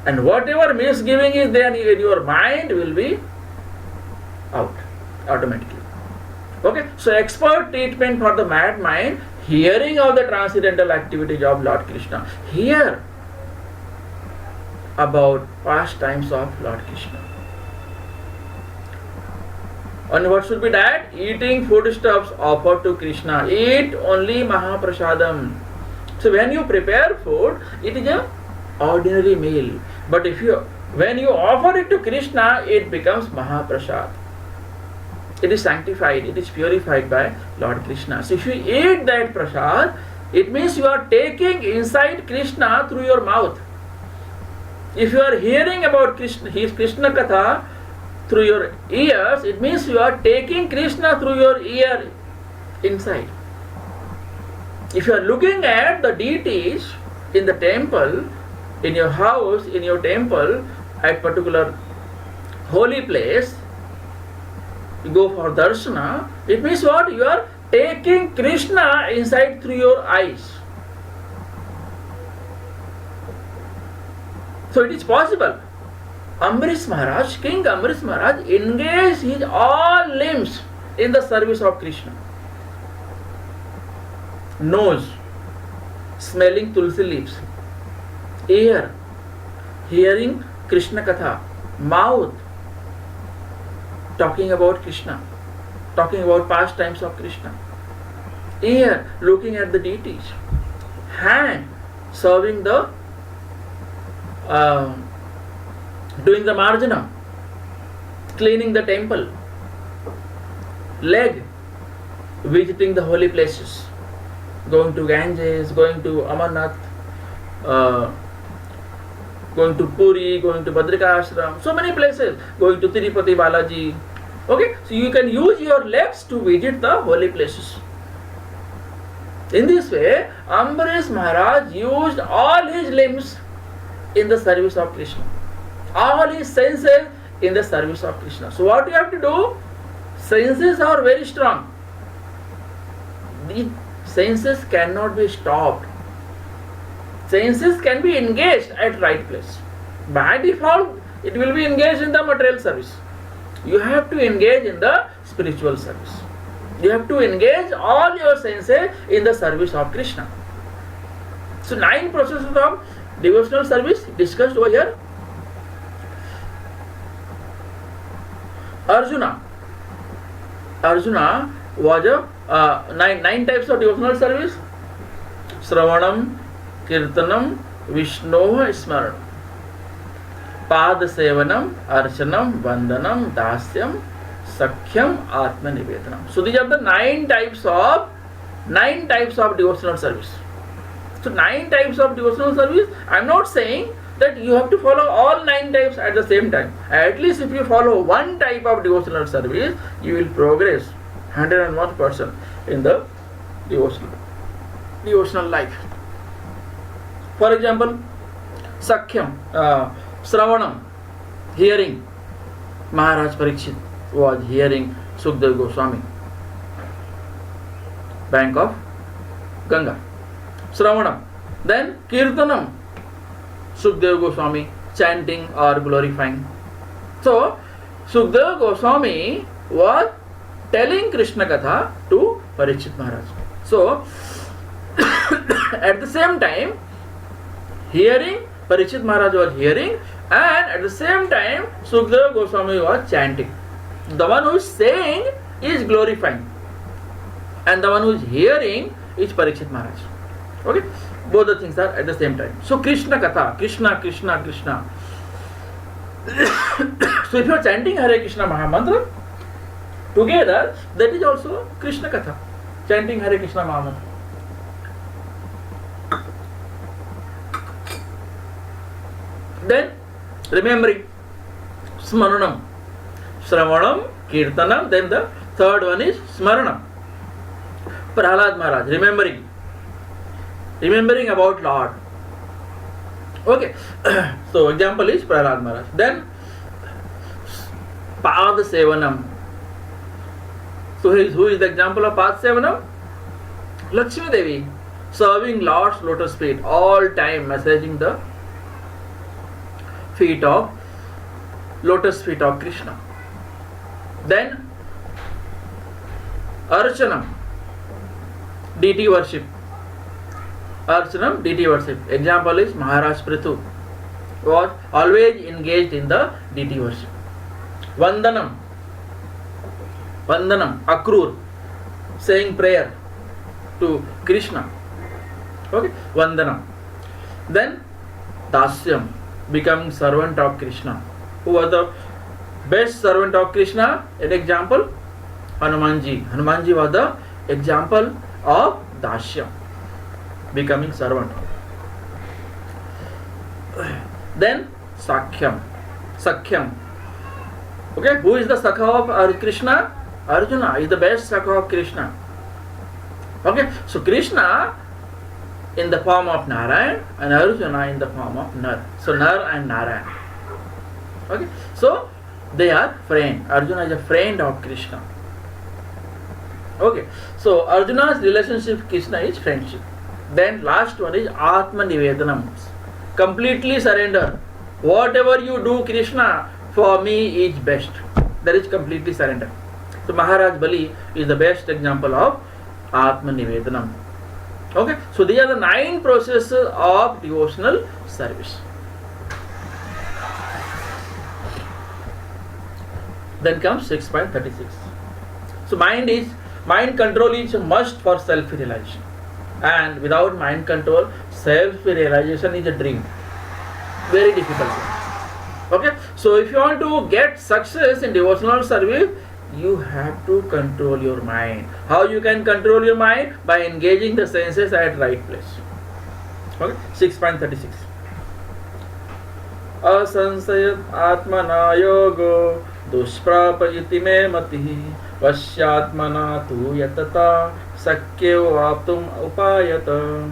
and whatever misgiving is there in your mind will be out automatically. Okay, so expert treatment for the mad mind, hearing of the transcendental activities of Lord Krishna. Hear about pastimes of Lord Krishna. And what should be that? Eating foodstuffs offered to Krishna. Eat only Mahaprasadam. So when you prepare food, it is a ordinary meal. But when you offer it to Krishna, it becomes Mahaprasad. It is sanctified, it is purified by Lord Krishna. So if you eat that prasad, it means you are taking inside Krishna through your mouth. If you are hearing about Krishna, his Krishna Katha through your ears, it means you are taking Krishna through your ear inside. If you are looking at the deities in the temple, in your house, in your temple, at particular holy place, you go for darshana, it means what? You are taking Krishna inside through your eyes. So it is possible. Ambrish Maharaj, King Ambrish Maharaj, engaged his all limbs in the service of Krishna. Nose, smelling tulsi leaves. Ear, hearing Krishna Katha. Mouth, talking about Krishna, talking about pastimes of Krishna. Ear, looking at the deities. Hand, serving the doing the marjana, cleaning the temple. Leg, visiting the holy places, going to Ganges, going to Amarnath, going to Puri, going to Badrika Ashram, so many places, going to Tirupati Balaji. Okay, so you can use your legs to visit the holy places. In this way, Ambrish Maharaj used all his limbs in the service of Krishna, all his senses in the service of Krishna. So what you have to do? Senses are very strong. The senses cannot be stopped. Senses can be engaged at right place. By default, it will be engaged in the material service. You have to engage in the spiritual service. You have to engage all your senses in the service of Krishna. So 9 processes of devotional service discussed over here. Arjuna was a 9 types of devotional service. Sravanam, Kirtanam, Vishnoha Smaranam, Pada Sevanam, Archanam, Vandanam, Dasyam, Sakhyam, Atma Nivedanam. So these are the 9 types of devotional service. So 9 types of devotional service. I am not saying that you have to follow all 9 types at the same time. At least if you follow one type of devotional service, you will progress 101% in the devotional life. For example, Sakhyam, Sravanam, hearing. Maharaj Parikshit was hearing Sukdev Goswami, bank of Ganga. Sravanam. Then Kirtanam, Sukdev Goswami, chanting or glorifying. So, Sukdev Goswami was telling Krishna Katha to Parikshit Maharaj. So, at the same time, hearing, Parikshit Maharaj was hearing, and at the same time, Sukdev Goswami was chanting. The one who is saying is glorifying, and the one who is hearing is Parikshit Maharaj. Okay, both the things are at the same time. So Krishna Katha, Krishna, Krishna, Krishna. So if you are chanting Hare Krishna Mahamantra together, that is also Krishna Katha, chanting Hare Krishna Mahamantra. Then remembering, Smaranam, Sravanam, Kirtanam. Then the third one is Smaranam. Prahlad Maharaj, remembering about Lord. Okay, so example is Prahlad Maharaj. Then Pada Sevanam. So who is the example of Pada Sevanam? Lakshmi Devi, serving Lord's lotus feet, all time massaging the lotus feet of Krishna. Then Archanam, deity worship. Archanam, deity worship. Example is Maharaj Prithu, was always engaged in the deity worship. Vandanam, akrur, saying prayer to Krishna. Okay, Vandanam. Then Dasyam, becoming servant of Krishna. Who was the best servant of Krishna? An example, Hanumanji. Hanumanji was the example of Dasyam, becoming servant. Then Sakhyam. Okay, who is the Sakha of Krishna? Arjuna is the best Sakha of Krishna. Okay, so Krishna in the form of Narayan and Arjuna in the form of Nar. So Nar and Narayan. Okay, so they are friend. Arjuna is a friend of Krishna. Okay, so Arjuna's relationship with Krishna is friendship. Then last one is Atma Nivedanam, completely surrender. Whatever you do, Krishna, for me is best. That is completely surrender. So Maharaj Bali is the best example of Atma Nivedanam. Okay, so these are the 9 processes of devotional service. Then comes 6.36. So mind control is a must for self-realization, and without mind control, self-realization is a dream. Very difficult. Okay, so if you want to get success in devotional service, you have to control your mind. How you can control your mind? By engaging the senses at right place. Okay, 6.36. Asansayat atmana yogo dushprapayiti me mati vasyatmana tu yatata sakyo aptum upayata.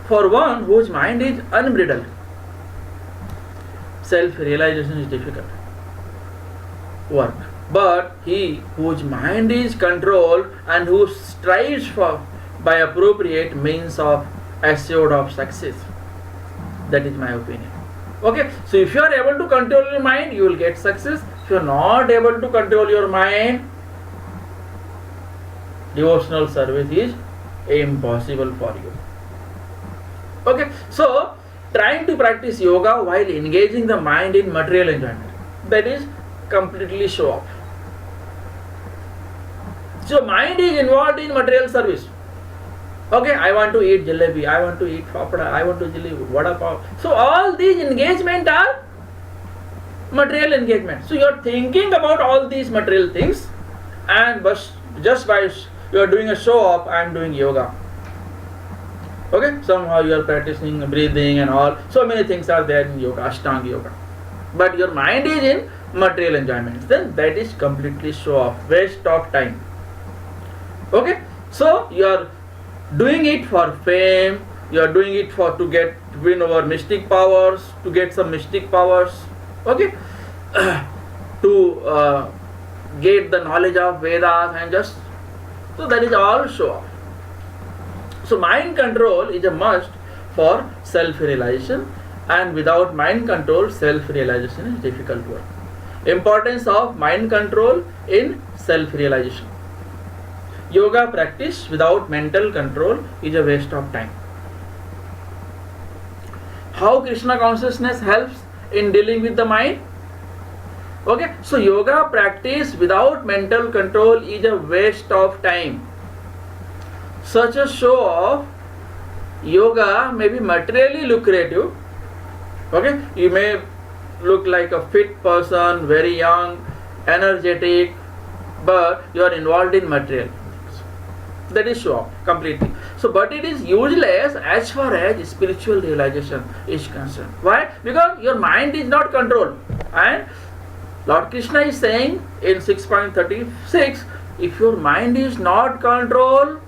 For one whose mind is unbridled, self-realization is difficult work. But he whose mind is controlled and who strives for by appropriate means of assured of success. That is my opinion. Okay, so if you are able to control your mind, you will get success. If you are not able to control your mind, devotional service is impossible for you. Okay, so trying to practice yoga while engaging the mind in material enjoyment, that is completely show off. So mind is involved in material service. Okay, I want to eat jalebi, I want to eat papada, I want to jalebi, vada pav. So all these engagement are material engagement. So you are thinking about all these material things, and just by you are doing a show off, I am doing yoga. Okay, somehow you are practicing breathing and all. So many things are there in yoga, Ashtanga yoga. But your mind is in material enjoyment. Then that is completely show off, waste of time. Okay, so you are doing it for fame. You are doing it for to win over mystic powers, to get some mystic powers. Okay, to get the knowledge of Vedas and just so that is all show off. So mind control is a must for self-realization, and without mind control, self-realization is difficult work. Importance of mind control in self-realization. Yoga practice without mental control is a waste of time. How Krishna consciousness helps in dealing with the mind? Okay, so yoga practice without mental control is a waste of time. Such a show of yoga may be materially lucrative. Okay, you may look like a fit person, very young, energetic, but you are involved in material. That is show completely. So, but it is useless as far as spiritual realization is concerned. Why? Because your mind is not controlled. And Lord Krishna is saying in 6.36, if your mind is not controlled,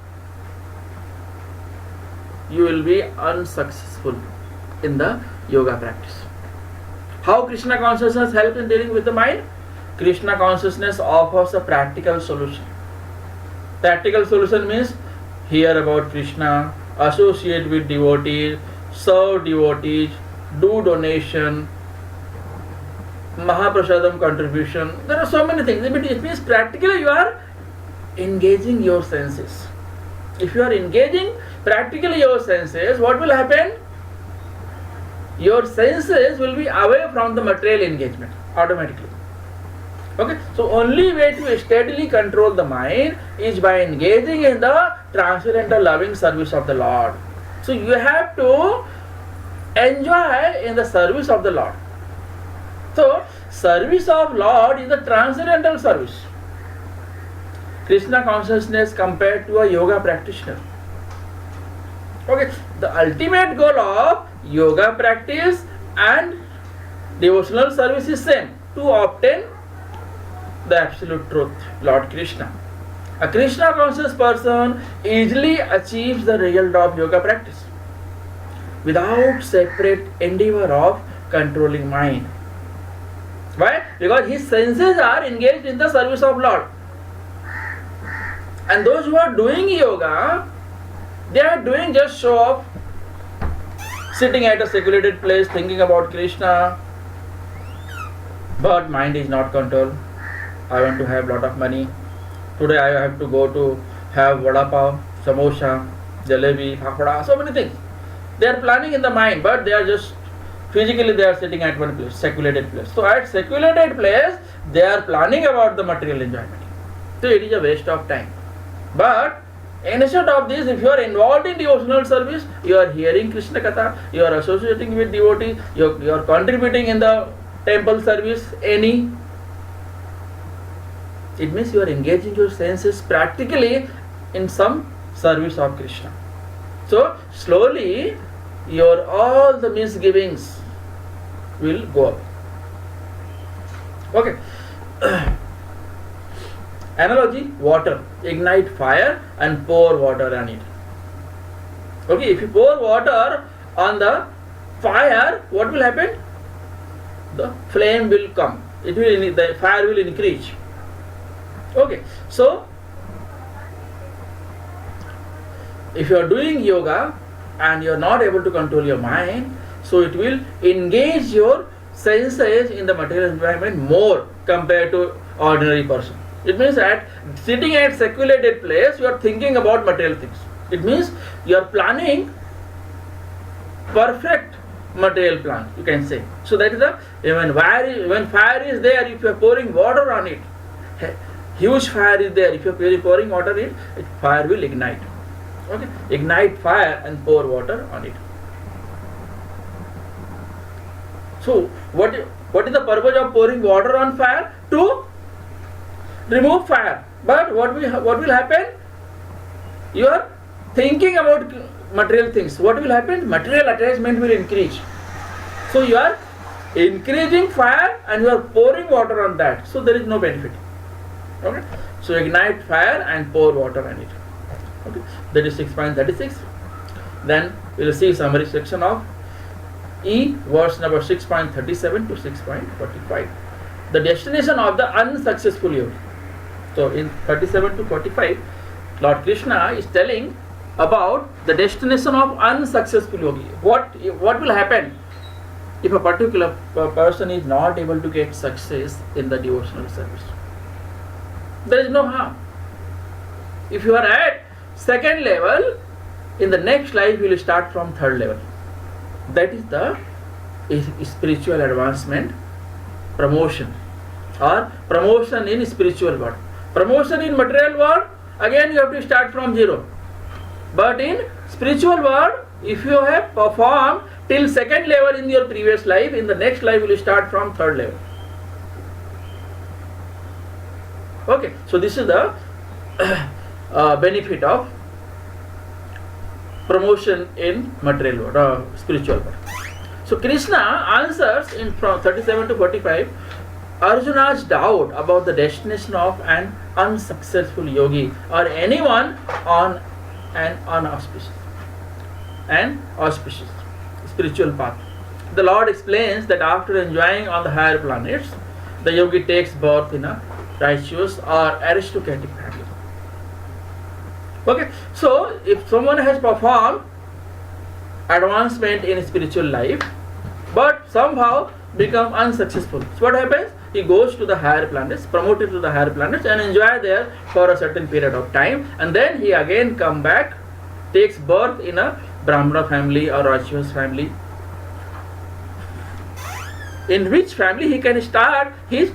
you will be unsuccessful in the yoga practice. How Krishna consciousness helps in dealing with the mind? Krishna consciousness offers a practical solution. Practical solution means hear about Krishna, associate with devotees, serve devotees, do donation, Mahaprasadam contribution. There are so many things. It means practically you are engaging your senses. If you are engaging practically your senses, what will happen? your senses will be away from the material engagement automatically. Okay, so only way to steadily control the mind is by engaging in the transcendental loving service of the Lord. So you have to enjoy in the service of the Lord. So service of Lord is the transcendental service. Krishna consciousness compared to a yoga practitioner. Okay, the ultimate goal of yoga practice and devotional service is same, to obtain the absolute truth, Lord Krishna. A Krishna conscious person easily achieves the result of yoga practice without separate endeavor of controlling mind. Why? Because his senses are engaged in the service of Lord. And those who are doing yoga, they are doing just show off, sitting at a secluded place thinking about Krishna, but mind is not controlled. I want to have lot of money. Today I have to go to have vada pav, samosa, jalebi, papada, so many things. They are planning in the mind, but they are just physically they are sitting at one place, secluded place. So at secluded place, they are planning about the material enjoyment. So it is a waste of time. But instead of this, if you are involved in devotional service, you are hearing Krishna Katha, you are associating with devotees, you are contributing in the temple service, it means you are engaging your senses practically in some service of Krishna. So slowly your all the misgivings will go up. Okay. Analogy: water. Ignite fire and pour water on it. Okay, if you pour water on the fire, what will happen? The flame will come. The fire will increase. Okay, so if you are doing yoga and you are not able to control your mind, so it will engage your senses in the material environment more compared to ordinary person. It means that sitting at secluded place, you are thinking about material things. It means you are planning perfect material plan, you can say. So that is when fire is there, if you are pouring water on it, huge fire is there, if you are pouring water on it, fire will ignite. Okay, ignite fire and pour water on it. So what is the purpose of pouring water on fire? To remove fire. But what will happen? You are thinking about material things. What will happen? Material attachment will increase. So you are increasing fire and you are pouring water on that. So there is no benefit. Okay. So ignite fire and pour water on it. Okay. That is 6.36. Then we will see summary section of E, verse number 6.37 to 6.45. The destination of the unsuccessful yogi. So in 37 to 45, Lord Krishna is telling about the destination of unsuccessful yogi. What will happen if a particular person is not able to get success in the devotional service? There is no harm. If you are at second level, in the next life you will start from third level. That is the spiritual advancement, promotion, or promotion in spiritual world. Promotion in material world, again you have to start from zero. But in spiritual world, if you have performed till second level in your previous life, in the next life you will start from third level. Okay, so this is the benefit of promotion in material world, spiritual world. So Krishna answers in from 37 to 45 Arjuna's doubt about the destination of an unsuccessful yogi or anyone on an auspicious spiritual path. The Lord explains that after enjoying on the higher planets, the yogi takes birth in a righteous or aristocratic family. Okay, so if someone has performed advancement in spiritual life but somehow become unsuccessful, so what happens? He goes to the higher planets, promoted to the higher planets, and enjoy there for a certain period of time, and then he again come back, takes birth in a Brahmana family or righteous family, in which family he can start his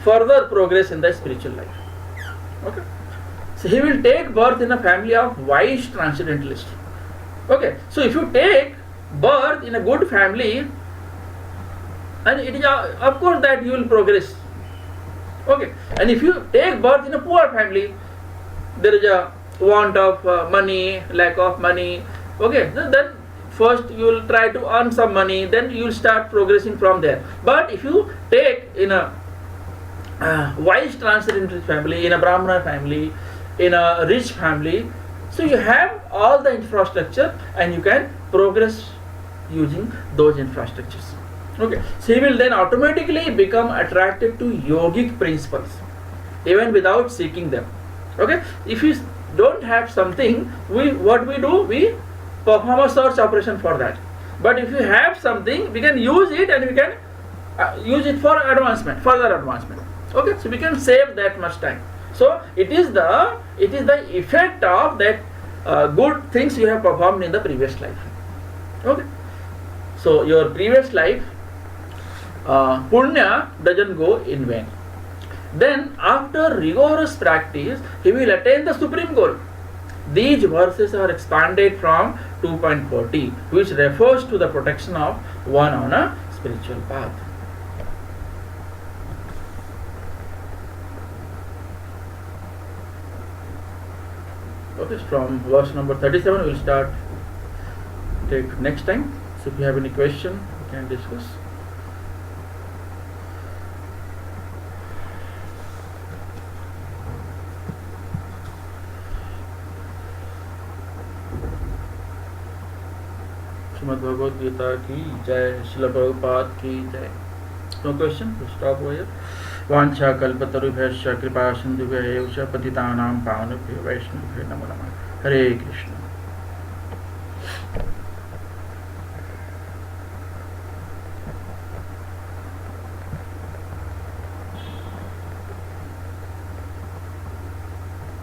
further progress in the spiritual life. Okay, so he will take birth in a family of wise transcendentalists. Okay, so if you take birth in a good family, and it is of course that you will progress. Okay, and if you take birth in a poor family, there is a want of money, lack of money. Okay, then first you will try to earn some money, then you will start progressing from there. But if you take in a wise transcendental family, in a Brahmana family, in a rich family, so you have all the infrastructure and you can progress using those infrastructures. Okay, so he will then automatically become attracted to yogic principles even without seeking them. Okay, if you don't have something, what we do, we perform a search operation for that. But if you have something, we can use it, and we can use it for advancement, further advancement. Okay, so we can save that much time. So it is the effect of that good things you have performed in the previous life. Okay, so your previous life punya doesn't go in vain. Then after rigorous practice, he will attain the supreme goal. These verses are expanded from 2.40, which refers to the protection of one on a spiritual path. Okay, from verse number 37 we will start take next time. So if you have any question, we can discuss. Srimad Bhagavad Geeta ki jai, Srila Prabhupada ki jai. No question? We'll stop over here. वांछा कल्पतरुभ्यश्च कृपा सिन्धुभ्यः एव च पतितानां पावनेभ्यो वैष्णवेभ्यो नमो नमः. हरे कृष्ण.